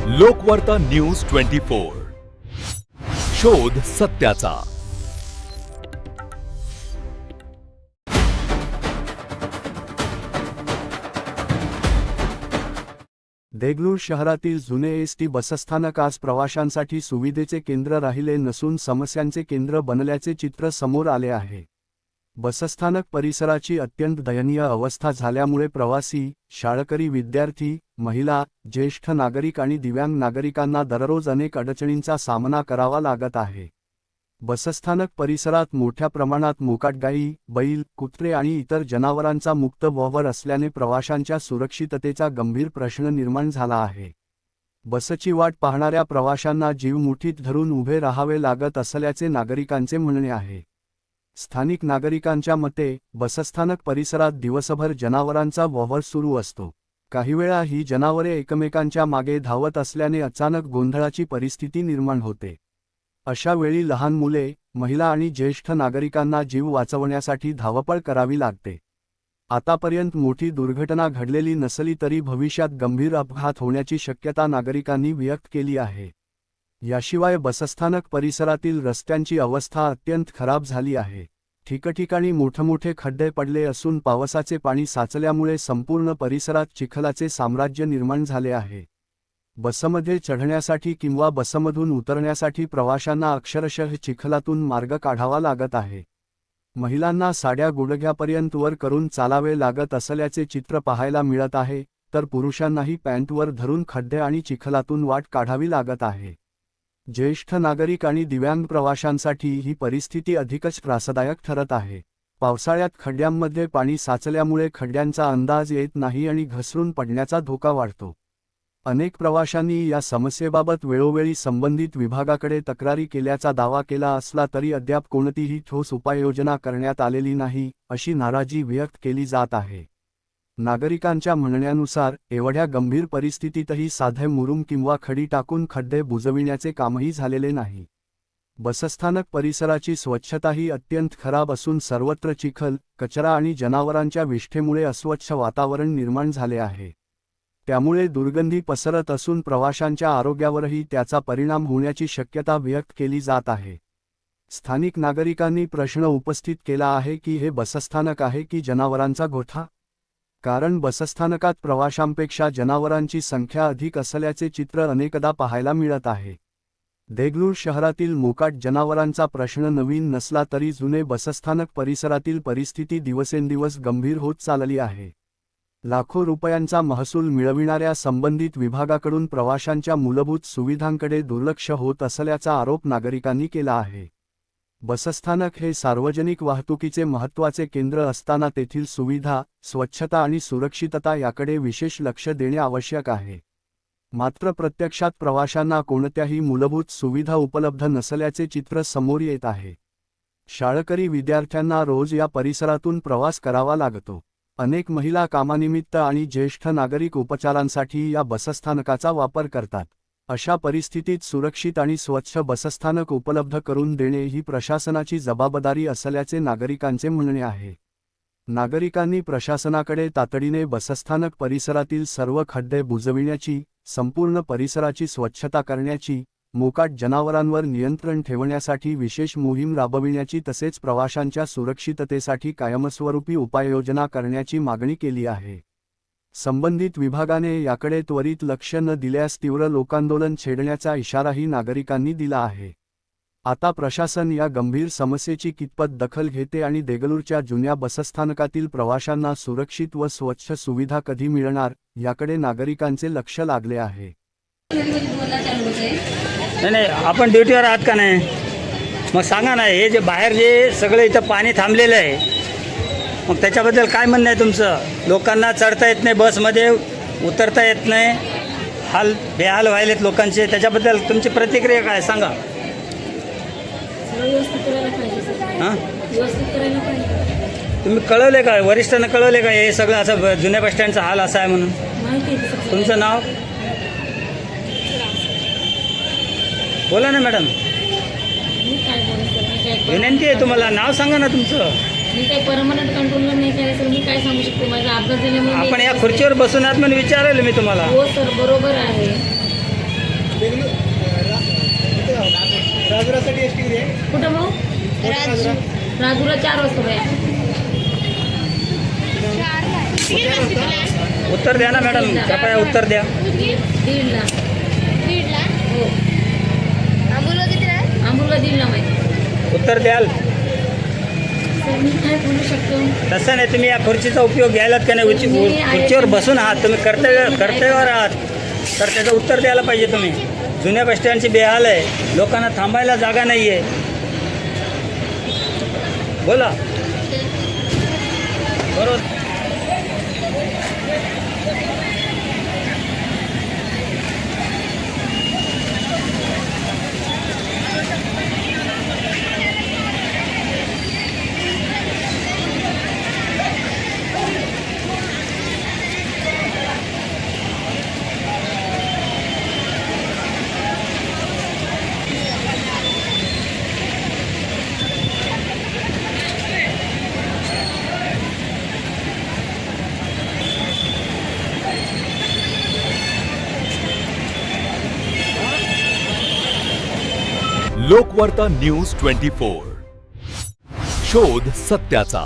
लोकवार्ता news 24 शोध सत्याचा। देगलूर शहरातील जुने एसटी बसस्थानक आज प्रवाशांसाठी सुविधेचे केंद्र राहिले नसून समस्यांचे केंद्र बनल्याचे चित्र समोर आले आहे। बसस्थानक परिसराची अत्यंत दयनीय अवस्था झाल्यामुळे प्रवासी, शाळकरी विद्यार्थी, महिला, ज्येष्ठ नागरिक आणि दिव्यांग नागरिकांना दररोज अनेक अडचणींचा सामना करावा लागत आहे। बसस्थानक परिसरात मोठ्या प्रमाणात मोकाटगाई, बैल, कुत्रे आणि इतर जनावरांचा मुक्त वावर असल्याने प्रवाशांच्या सुरक्षिततेचा गंभीर प्रश्न निर्माण झाला आहे। बसची वाट पाहणाऱ्या प्रवाशांना जीव मुठीत धरून उभे राहावे लागत असल्याचे नागरिकांचे म्हणणे आहे। स्थानिक नागरिकांच्या मते, बसस्थानक परिसरात दिवसभर जनावरांचा वावर सुरू असतो। काही वेळा ही जनावरे एकमेकांच्या मागे धावत असल्याने अचानक गोंधळाची परिस्थिती निर्माण होते। अशा वेळी लहान मुले, महिला आणि ज्येष्ठ नागरिकांना जीव वाचवण्यासाठी धावपळ करावी लागते। आतापर्यंत मोठी दुर्घटना घडलेली नसली तरी भविष्यात गंभीर अपघात होण्याची शक्यता नागरिकांनी व्यक्त केली आहे। याशिवाय बसस्थानक परिसरातील रस्त्यांची अवस्था अत्यंत खराब झाली आहे। ठिकठिकाणी मोठमोठे खड्डे पडले असून पावसाचे पाणी साचल्यामुळे संपूर्ण परिसरात चिखलाचे साम्राज्य निर्माण झाले आहे। बसमध्ये चढण्यासाठी किंवा बसमधून उतरण्यासाठी प्रवाशांना अक्षरशः चिखलातून मार्ग काढावा लागत आहे। महिलांना साड्या गुडघ्यापर्यंत वर करून चालावे लागत असल्याचे चित्र पाहायला मिळत आहे, तर पुरुषांनाही पॅन्टवर धरून खड्डे आणि चिखलातून वाट काढावी लागत आहे। ज्येष्ठ नागरिक आणि दिव्यांग प्रवाशांसाठी ही परिस्थिती अधिकच त्रासदायक ठरत आहे। पावसाळ्यात खड्ड्यांमध्ये पाणी साचल्यामुळे खड्ड्यांचा अंदाज येत नाही आणि घसरून पडण्याचा धोका वाढतो। अनेक प्रवाशांनी या समस्येबाबत वेळोवेळी संबंधित विभागाकडे तक्रारी केल्याचा दावा केला असला तरी अद्याप कोणतीही ठोस उपाययोजना करण्यात आलेली नाही, अशी नाराजी व्यक्त केली जात आहे। नागरिकांच्या म्हणण्यानुसार, एवढ्या गंभीर परिस्थितीतही साधे मुरुम किंवा खडी टाकून खड्डे बुजविण्याचे कामही झालेले नाही। बसस्थानक परिसराची स्वच्छताही अत्यंत खराब असून सर्वत्र चिखल, कचरा आणि जनावरांच्या विष्ठेमुळे अस्वच्छ वातावरण निर्माण झाले आहे। त्यामुळे दुर्गंधी पसरत असून प्रवाशांच्या आरोग्यावरही त्याचा परिणाम होण्याची शक्यता व्यक्त केली जात आहे। स्थानिक नागरिकांनी प्रश्न उपस्थित केला आहे की हे बसस्थानक आहे की जनावरांचा गोठा? कारण बसस्थानकात प्रवाशांपेक्षा जनावरांची संख्या अधिक असल्याचे चित्र अनेकदा पाहायला मिळत आहे। देगलूर शहरातील मोकाट जनावरांचा प्रश्न नवीन नसला तरी जुने बसस्थानक परिसरातील परिस्थिती दिवसेंदिवस गंभीर होत चालली आहे। लाखो रुपयांचा महसूल मिळविणाऱ्या संबंधित विभागाकडून प्रवाशांच्या मूलभूत सुविधांकडे दुर्लक्ष होत असल्याचा आरोप नागरिकांनी केला आहे। बसस्थानक हे सार्वजनिक वाहतुकीचे महत्त्वाचे केंद्र असताना तेथील सुविधा, स्वच्छता आणि सुरक्षितता याकडे विशेष लक्ष देणे आवश्यक आहे। मात्र प्रत्यक्षात प्रवाशांना कोणत्याही मूलभूत सुविधा उपलब्ध नसल्याचे चित्र समोर येत आहे। शाळकरी विद्यार्थ्यांना रोज या परिसरातून प्रवास करावा लागतो। अनेक महिला कामानिमित्त आणि ज्येष्ठ नागरिक उपचारांसाठी या बसस्थानकाचा वापर करतात। अशा परिस्थितीत सुरक्षित आणि स्वच्छ बसस्थानक उपलब्ध करून देणे ही प्रशासनाची जबाबदारी असल्याचे नागरिकांचे म्हणणे आहे। नागरिकांनी प्रशासनाकडे तातडीने बसस्थानक परिसरातील सर्व खड्डे बुजविण्याची, संपूर्ण परिसराची स्वच्छता करण्याची, मोकाट जनावरांवर नियंत्रण ठेवण्यासाठी विशेष मोहीम राबविण्याची तसेच प्रवाशांच्या सुरक्षिततेसाठी कायमस्वरूपी उपाययोजना करण्याची मागणी केली आहे। संबंधित विभागाने याकडे त्वरित लक्ष न दिल्यास तीव्र लोकांदोलन छेडण्याचा इशाराही नागरिकांनी दिला आहे। आता प्रशासन या गंभीर समस्येची कितपत दखल घेते आणि देगलूरच्या जुन्या बसस्थानकातील प्रवाशांना सुरक्षित व स्वच्छ सुविधा कधी मिळणार, याकडे नागरिकांचे लक्ष लागले आहे। नाही, आपण ड्युटीवर आहात का नाही? मग सांगा ना, हे जे बाहेर जे सगळं इथं पाणी थांबलेलं आहे, मग त्याच्याबद्दल काय म्हणणं आहे तुमचं? लोकांना चढता येत नाही, बसमध्ये उतरता येत नाही, बेहाल व्हायलेत लोकांचे, त्याच्याबद्दल तुमची प्रतिक्रिया काय सांगा? हां, तुम्ही कळवले का, वरिष्ठांना कळवले का हे सगळं असं जुन्या बस स्टँडचा हाल असा आहे म्हणून? तुमचं नाव बोला ना मॅडम, विनंती आहे तुम्हाला, नाव सांगा ना तुमचं। मी काही परमनंट कंट्रोलला नाही केलं तर मी काय सांगू शकते? माझा अपघात झाल्यामुळे आपण या खुर्चीवर बसून आहात म्हणून विचारलं मी तुम्हाला। हो सर, बरोबर आहे। राजूला 4 वाजता भैया. उत्तर द्या ना मॅडम, कृपया उत्तर द्या. 1:30ला. हो. आंबोला आंबुलगा 1:30ला माहिती. उत्तर द्याल. सर मी काय बोलू शकतो? तसं नाही, तुम्ही या खुर्चीचा उपयोग घ्यायलात का नाही? खुर्चीवर बसून आहात तुम्ही, कर्तव्यावर आहात, तर त्याचं उत्तर द्यायला पाहिजे तुम्ही. जुन्या बस स्टँडची बेहाल आहे, लोकांना थांबायला जागा नाही आहे. बोला. बरोबर. लोकवार्ता न्यूज 24. शोध सत्याचा.